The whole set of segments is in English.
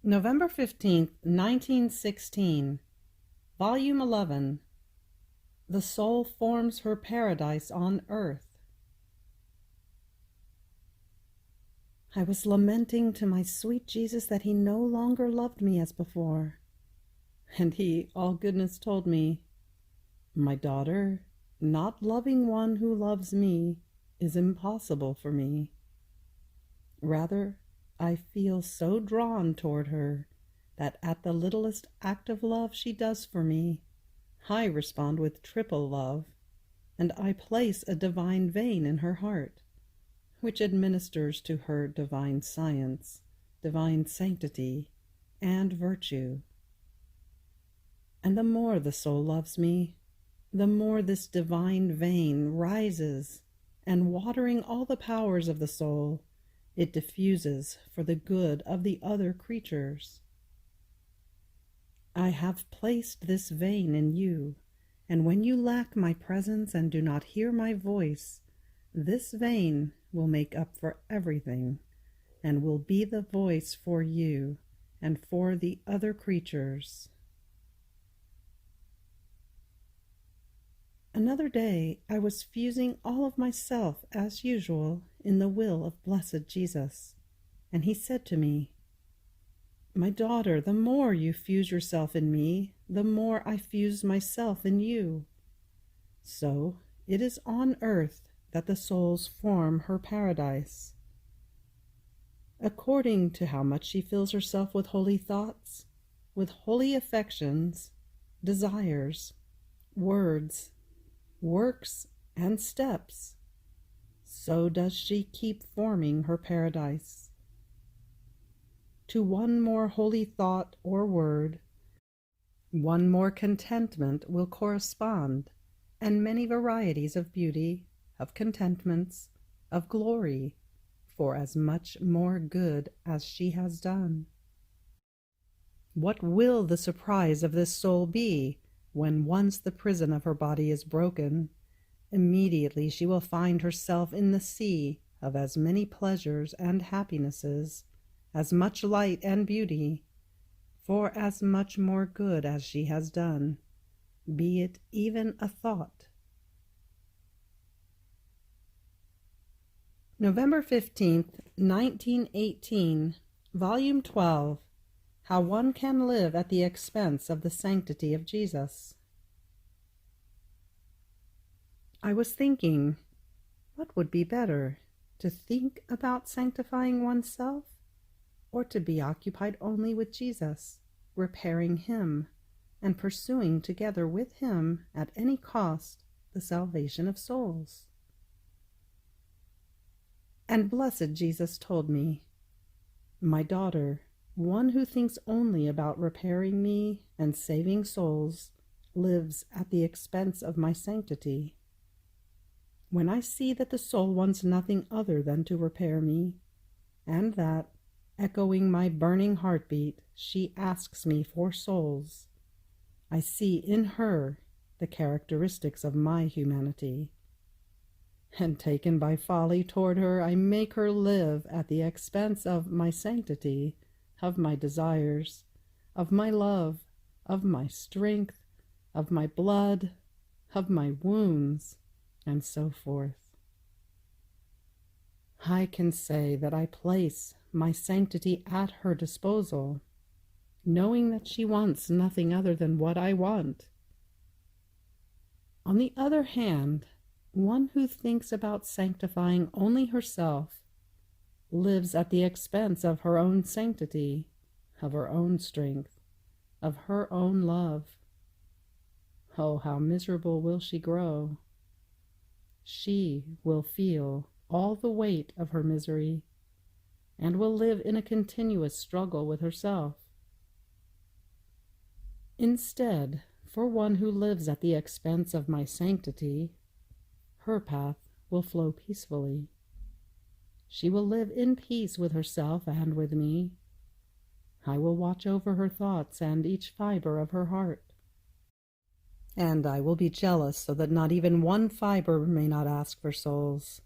November 15th, 1916, Volume 11. The Soul Forms Her Paradise on Earth. I was lamenting to my sweet Jesus that he no longer loved me as before. And he, all goodness, told me, "My daughter, not loving one who loves me is impossible for me. Rather, I feel so drawn toward her that at the littlest act of love she does for me, I respond with triple love, and I place a divine vein in her heart, which administers to her divine science, divine sanctity, and virtue. And the more the soul loves me, the more this divine vein rises, and watering all the powers of the soul, it diffuses for the good of the other creatures. I have placed this vein in you, and when you lack my presence and do not hear my voice, this vein will make up for everything, and will be the voice for you and for the other creatures." Another day I was fusing all of myself, as usual, in the will of blessed Jesus, and he said to me, "My daughter, the more you fuse yourself in me, the more I fuse myself in you. So it is on earth that the souls form her paradise. According to how much she fills herself with holy thoughts, with holy affections, desires, words, works, and steps, so does she keep forming her paradise. To one more holy thought or word, one more contentment will correspond, and many varieties of beauty, of contentments, of glory, for as much more good as she has done. What will the surprise of this soul be when once the prison of her body is broken? Immediately she will find herself in the sea of as many pleasures and happinesses, as much light and beauty, for as much more good as she has done, be it even a thought." November 15th, 1918, Volume 12. How One Can Live at the Expense of the Sanctity of Jesus. I was thinking, what would be better, to think about sanctifying oneself, or to be occupied only with Jesus, repairing him, and pursuing together with him, at any cost, the salvation of souls? And blessed Jesus told me, "My daughter, one who thinks only about repairing me and saving souls lives at the expense of my sanctity. When I see that the soul wants nothing other than to repair me, and that, echoing my burning heartbeat, she asks me for souls, I see in her the characteristics of my humanity. And taken by folly toward her, I make her live at the expense of my sanctity, of my desires, of my love, of my strength, of my blood, of my wounds, and so forth. I can say that I place my sanctity at her disposal, knowing that she wants nothing other than what I want. On the other hand, one who thinks about sanctifying only herself lives at the expense of her own sanctity, of her own strength, of her own love. Oh, how miserable will she grow! She will feel all the weight of her misery, and will live in a continuous struggle with herself. Instead, for one who lives at the expense of my sanctity, her path will flow peacefully. She will live in peace with herself and with me. I will watch over her thoughts and each fiber of her heart. And I will be jealous so that not even one fiber may not ask for souls,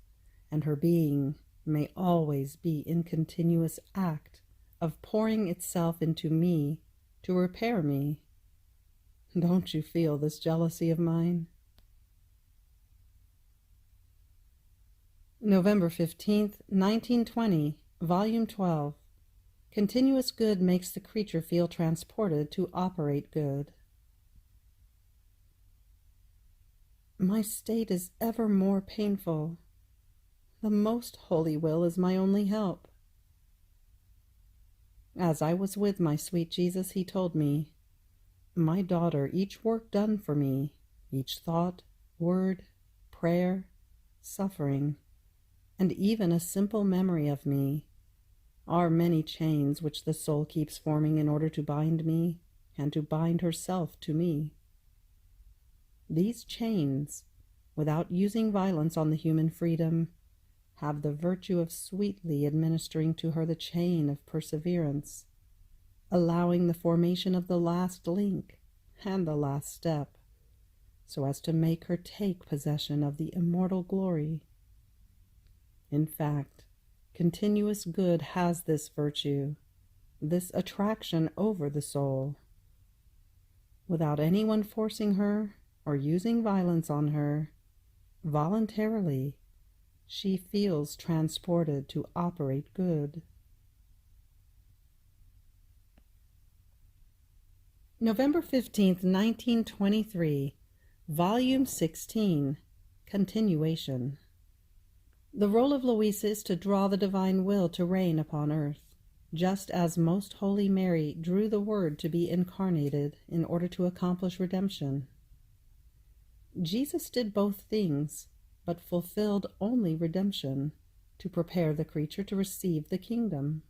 and her being may always be in continuous act of pouring itself into me to repair me. Don't you feel this jealousy of mine? November 15th, 1920, Volume 12. Continuous good makes the creature feel transported to operate good. My state is ever more painful. The most holy will is my only help. As I was with my sweet Jesus, he told me, "My daughter, each work done for me, each thought, word, prayer, suffering, and even a simple memory of me, are many chains which the soul keeps forming in order to bind me and to bind herself to me. These chains, without using violence on the human freedom, have the virtue of sweetly administering to her the chain of perseverance, allowing the formation of the last link and the last step, so as to make her take possession of the immortal glory. In fact, continuous good has this virtue, this attraction over the soul. Without anyone forcing her or using violence on her, voluntarily, she feels transported to operate good." November 15th, 1923, Volume 16, Continuation. The role of Luisa is to draw the divine will to reign upon earth, just as Most Holy Mary drew the Word to be incarnated in order to accomplish redemption. Jesus did both things, but fulfilled only redemption, to prepare the creature to receive the kingdom.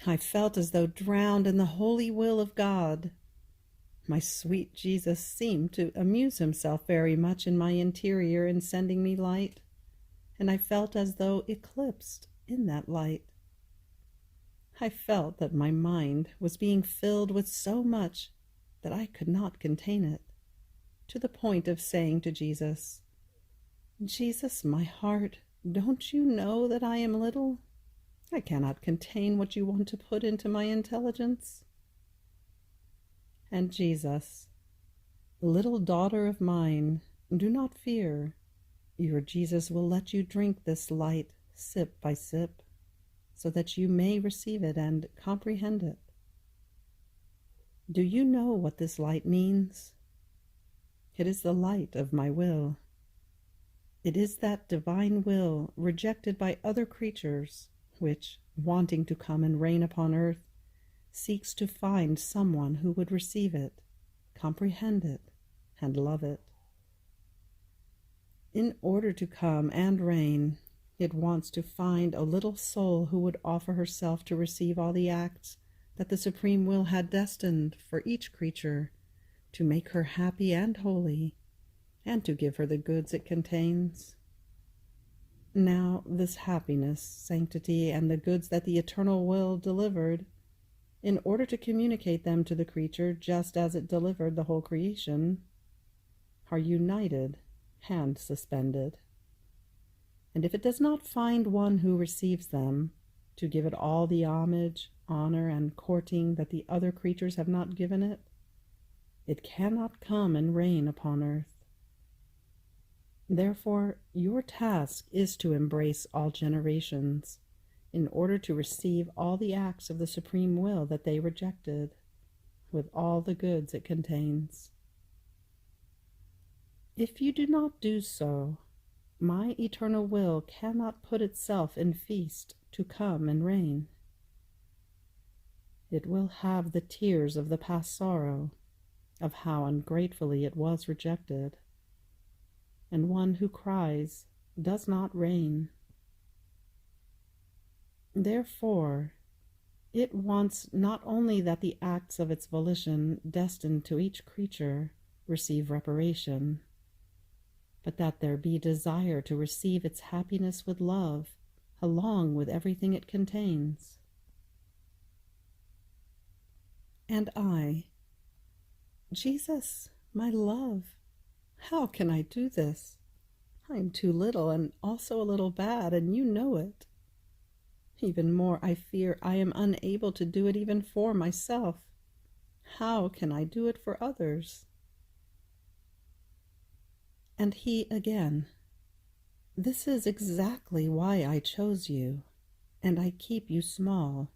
I felt as though drowned in the holy will of God. My sweet Jesus seemed to amuse himself very much in my interior in sending me light, and I felt as though eclipsed in that light. I felt that my mind was being filled with so much that I could not contain it, to the point of saying to Jesus, "Jesus, my heart, don't you know that I am little? I cannot contain what you want to put into my intelligence." And Jesus, "Little daughter of mine, do not fear. Your Jesus will let you drink this light sip by sip, so that you may receive it and comprehend it. Do you know what this light means? It is the light of my will. It is that divine will rejected by other creatures, which, wanting to come and reign upon earth, seeks to find someone who would receive it, comprehend it, and love it. In order to come and reign, it wants to find a little soul who would offer herself to receive all the acts that the Supreme Will had destined for each creature, to make her happy and holy, and to give her the goods it contains. Now, this happiness, sanctity, and the goods that the eternal will delivered, in order to communicate them to the creature just as it delivered the whole creation, are united and suspended. And if it does not find one who receives them, to give it all the homage, honor, and courting that the other creatures have not given it, it cannot come and reign upon earth. Therefore, your task is to embrace all generations, in order to receive all the acts of the Supreme Will that they rejected, with all the goods it contains. If you do not do so, my eternal will cannot put itself in feast to come and reign. It will have the tears of the past sorrow, of how ungratefully it was rejected, and one who cries does not reign. Therefore, it wants not only that the acts of its volition destined to each creature receive reparation, but that there be desire to receive its happiness with love, along with everything it contains. And I, Jesus, my love, how can I do this? I am too little and also a little bad, and you know it. Even more, I fear I am unable to do it even for myself. How can I do it for others? And he again, this is exactly why I chose you, and I keep you small,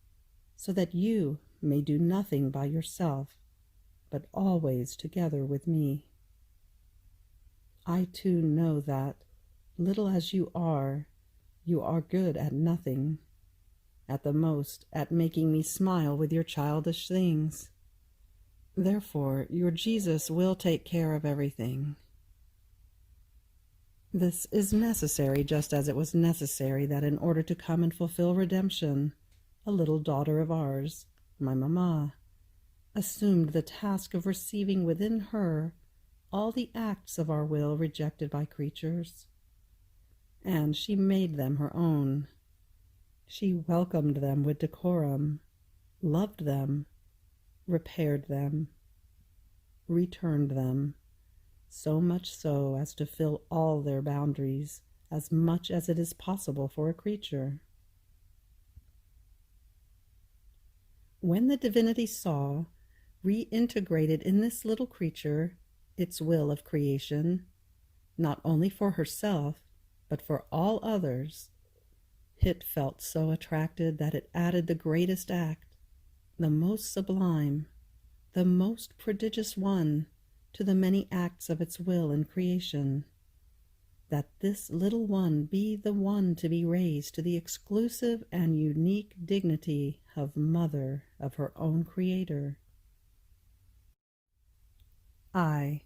so that you may do nothing by yourself, but always together with me. I too know that, little as you are good at nothing, at the most at making me smile with your childish things. Therefore, your Jesus will take care of everything. This is necessary just as it was necessary that in order to come and fulfill redemption, a little daughter of ours, my mamma, assumed the task of receiving within her all the acts of our will rejected by creatures, and she made them her own. She welcomed them with decorum, loved them, repaired them, returned them, so much so as to fill all their boundaries as much as it is possible for a creature. When the divinity saw, reintegrated in this little creature, its will of creation, not only for herself, but for all others, it felt so attracted that it added the greatest act, the most sublime, the most prodigious one, to the many acts of its will in creation, that this little one be the one to be raised to the exclusive and unique dignity of mother of her own Creator. I,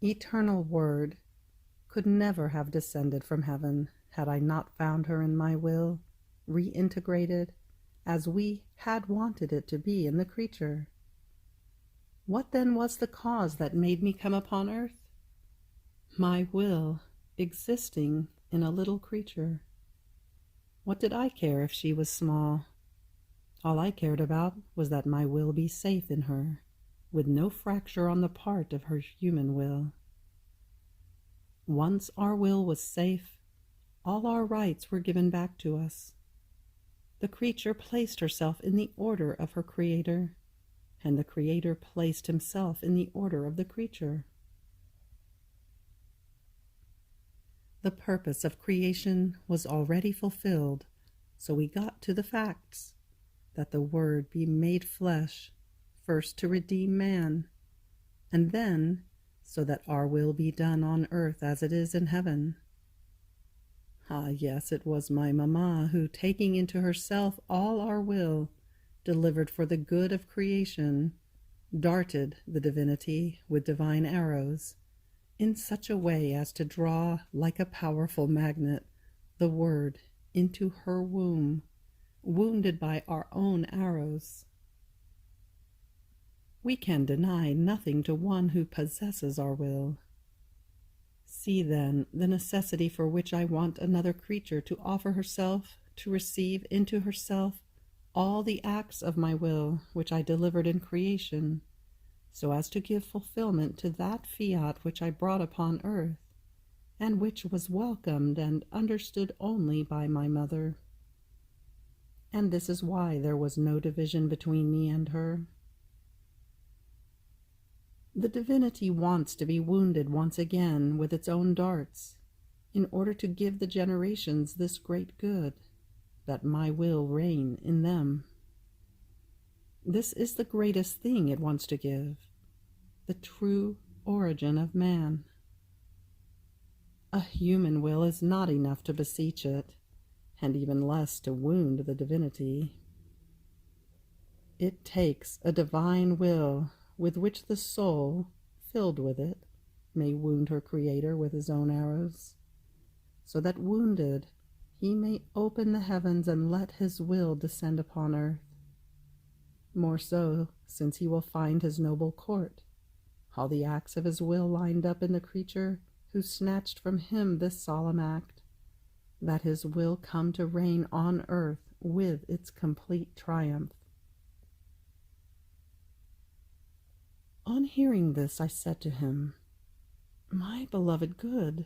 eternal Word, could never have descended from heaven had I not found her in my will, reintegrated, as we had wanted it to be in the creature. What then was the cause that made me come upon earth? My will existing in a little creature. What did I care if she was small? All I cared about was that my will be safe in her, with no fracture on the part of her human will. Once our will was safe, all our rights were given back to us. The creature placed herself in the order of her Creator, and the Creator placed himself in the order of the creature. The purpose of creation was already fulfilled, so we got to the facts, that the Word be made flesh, first to redeem man, and then so that our will be done on earth as it is in heaven. Ah, yes, it was my mamma who, taking into herself all our will, delivered for the good of creation, darted the divinity with divine arrows, in such a way as to draw, like a powerful magnet, the Word into her womb, wounded by our own arrows. We can deny nothing to one who possesses our will. See, then, the necessity for which I want another creature to offer herself, to receive into herself all the acts of my will which I delivered in creation, so as to give fulfillment to that fiat which I brought upon earth, and which was welcomed and understood only by my mother. And this is why there was no division between me and her. The divinity wants to be wounded once again with its own darts, in order to give the generations this great good, that my will reign in them. This is the greatest thing it wants to give, the true origin of man. A human will is not enough to beseech it, and even less to wound the divinity. It takes a divine will with which the soul, filled with it, may wound her Creator with his own arrows, so that wounded he may open the heavens and let his will descend upon earth. More so, since he will find his noble court, all the acts of his will lined up in the creature who snatched from him this solemn act, that his will come to reign on earth with its complete triumph. On hearing this, I said to him, "My beloved good,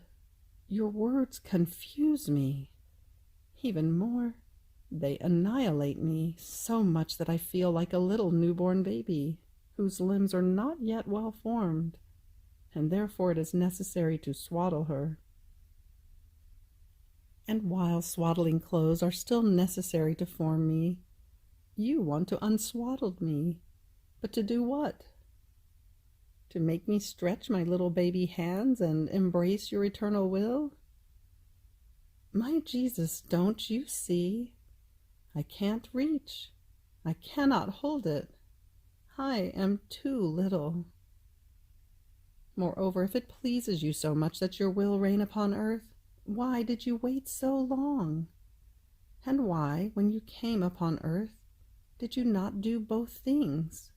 your words confuse me. Even more, They annihilate me so much that I feel like a little newborn baby, whose limbs are not yet well formed, and therefore it is necessary to swaddle her. And while swaddling clothes are still necessary to form me, you want to unswaddle me. But to do what? To make me stretch my little baby hands and embrace your eternal will? My Jesus, don't you see? I can't reach. I cannot hold it. I am too little. Moreover, if it pleases you so much that your will reign upon earth, why did you wait so long? And why, when you came upon earth, did you not do both things?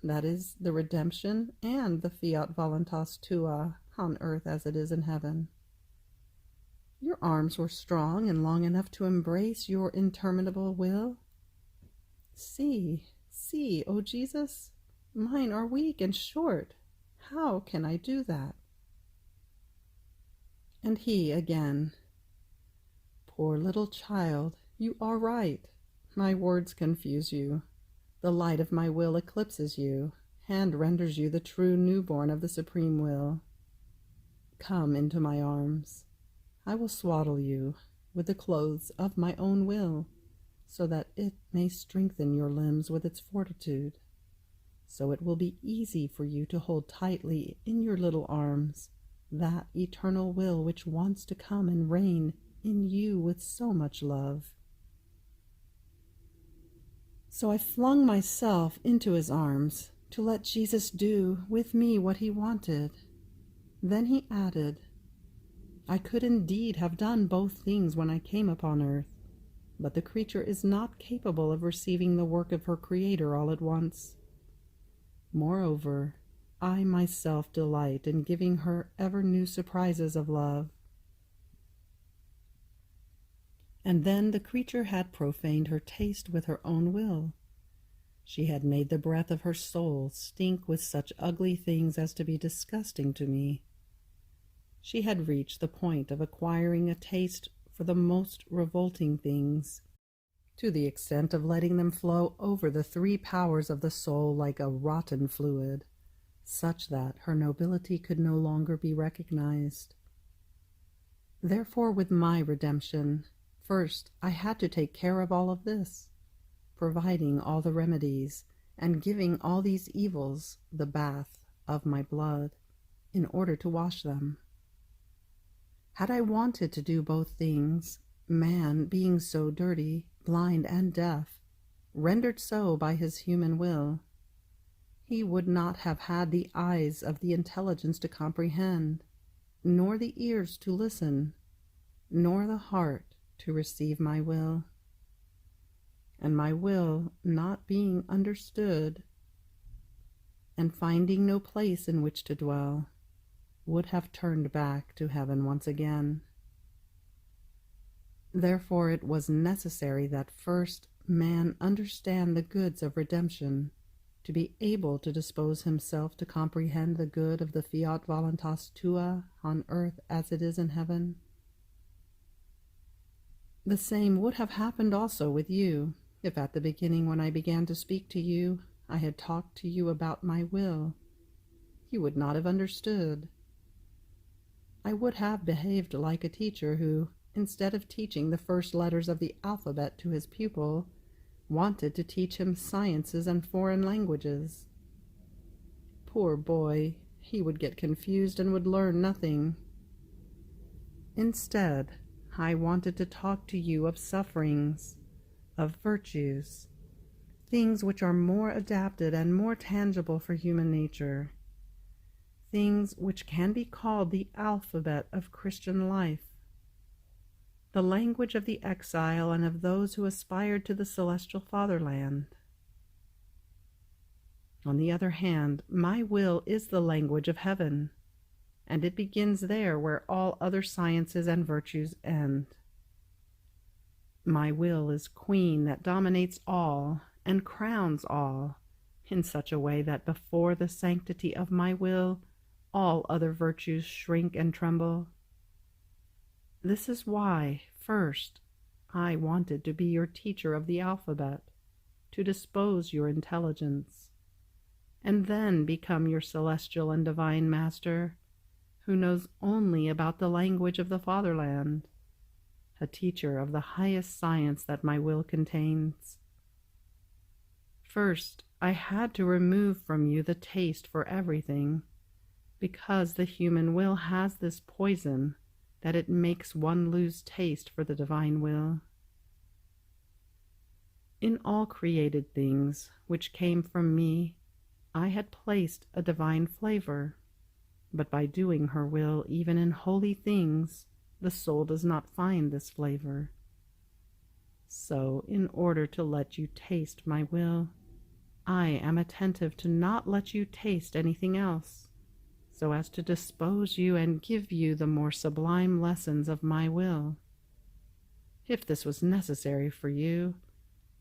That is, the redemption and the Fiat Voluntas Tua on earth as it is in heaven. Your arms were strong and long enough to embrace your interminable will. See, O Jesus, mine are weak and short. How can I do that? And he again, poor little child, you are right. My words confuse you. The light of my will eclipses you, and renders you the true newborn of the supreme will. Come into my arms. I will swaddle you with the clothes of my own will, so that it may strengthen your limbs with its fortitude. So it will be easy for you to hold tightly in your little arms that eternal will which wants to come and reign in you with so much love. So I flung myself into his arms to let Jesus do with me what he wanted. Then he added, I could indeed have done both things when I came upon earth, but the creature is not capable of receiving the work of her Creator all at once. Moreover, I myself delight in giving her ever new surprises of love. And then the creature had profaned her taste with her own will. She had made the breath of her soul stink with such ugly things as to be disgusting to me. She had reached the point of acquiring a taste for the most revolting things, to the extent of letting them flow over the three powers of the soul like a rotten fluid, such that her nobility could no longer be recognized. Therefore, with my redemption, first I had to take care of all of this, providing all the remedies, and giving all these evils the bath of my blood, in order to wash them. Had I wanted to do both things, man, being so dirty, blind, and deaf, rendered so by his human will, he would not have had the eyes of the intelligence to comprehend, nor the ears to listen, nor the heart to receive my will. And my will not being understood, and finding no place in which to dwell, would have turned back to heaven once again. Therefore it was necessary that first man understand the goods of redemption, to be able to dispose himself to comprehend the good of the Fiat Voluntas Tua on earth as it is in heaven. The same would have happened also with you, if at the beginning when I began to speak to you, I had talked to you about my will. You would not have understood. I would have behaved like a teacher who, instead of teaching the first letters of the alphabet to his pupil, wanted to teach him sciences and foreign languages. Poor boy, he would get confused and would learn nothing. Instead, I wanted to talk to you of sufferings, of virtues, things which are more adapted and more tangible for human nature, things which can be called the alphabet of Christian life, the language of the exile and of those who aspired to the celestial fatherland. On the other hand, my will is the language of heaven, and it begins there where all other sciences and virtues end. My will is queen that dominates all and crowns all in such a way that before the sanctity of my will, all other virtues shrink and tremble. This is why, first, I wanted to be your teacher of the alphabet, to dispose your intelligence, and then become your celestial and divine master, who knows only about the language of the fatherland, a teacher of the highest science that my will contains. First, I had to remove from you the taste for everything, because the human will has this poison that it makes one lose taste for the divine will. In all created things which came from me, I had placed a divine flavor, but by doing her will even in holy things, the soul does not find this flavor. So, in order to let you taste my will, I am attentive to not let you taste anything else, so as to dispose you and give you the more sublime lessons of my will. If this was necessary for you,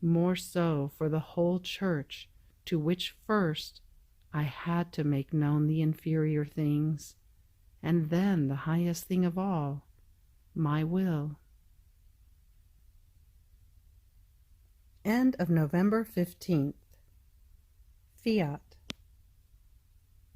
more so for the whole church, to which first I had to make known the inferior things, and then the highest thing of all, my will. End of November 15th. Fiat.